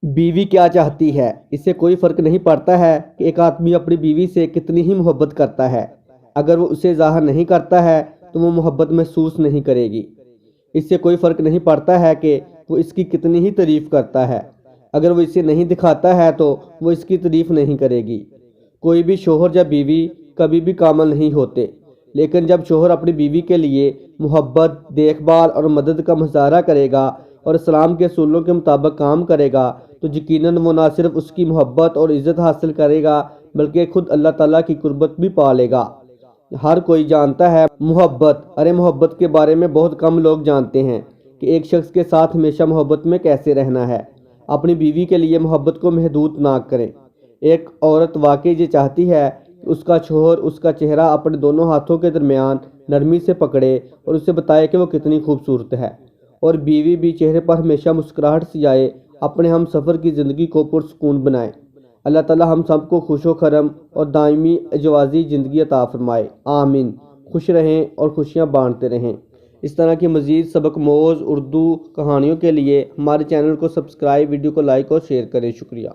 बीवी क्या चाहती है, इससे कोई फ़र्क नहीं पड़ता है कि एक आदमी अपनी बीवी से कितनी ही मोहब्बत करता है। अगर वो उसे ज़ाहिर नहीं करता है तो वो मोहब्बत महसूस नहीं करेगी। इससे कोई फ़र्क नहीं पड़ता है कि वो इसकी कितनी ही तारीफ़ करता है। अगर वो इसे नहीं दिखाता है तो वो इसकी तारीफ़ नहीं करेगी। कोई भी शोहर या बीवी कभी भी कामिल नहीं होते, लेकिन जब शोहर अपनी बीवी के लिए मोहब्बत, देखभाल और मदद का मुजाहरा करेगा और इस्लाम के असूलों के मुताबिक काम करेगा तो यकीनन वो ना सिर्फ उसकी मोहब्बत और इज़्ज़त हासिल करेगा बल्कि खुद अल्लाह ताला की कुर्बत भी पा लेगा। हर कोई जानता है मोहब्बत, अरे मोहब्बत के बारे में बहुत कम लोग जानते हैं कि एक शख्स के साथ हमेशा मोहब्बत में कैसे रहना है। अपनी बीवी के लिए मोहब्बत को महदूद ना करें। एक औरत वाकई ये चाहती है कि उसका शोहर उसका चेहरा अपने दोनों हाथों के दरमियान नरमी से पकड़े और उसे बताए कि वो कितनी खूबसूरत है, और बीवी भी चेहरे पर हमेशा मुस्कुराहट सी आए, अपने हम सफ़र की ज़िंदगी को पुरसकून बनाए। अल्लाह ताला हम सबको खुशो खरम और दायमी जवाज़ी ज़िंदगी अता फरमाए, आमीन। खुश रहें और खुशियाँ बांटते रहें। इस तरह की मज़ीद सबक मोज़ उर्दू कहानियों के लिए हमारे चैनल को सब्सक्राइब, वीडियो को लाइक और शेयर करें। शुक्रिया।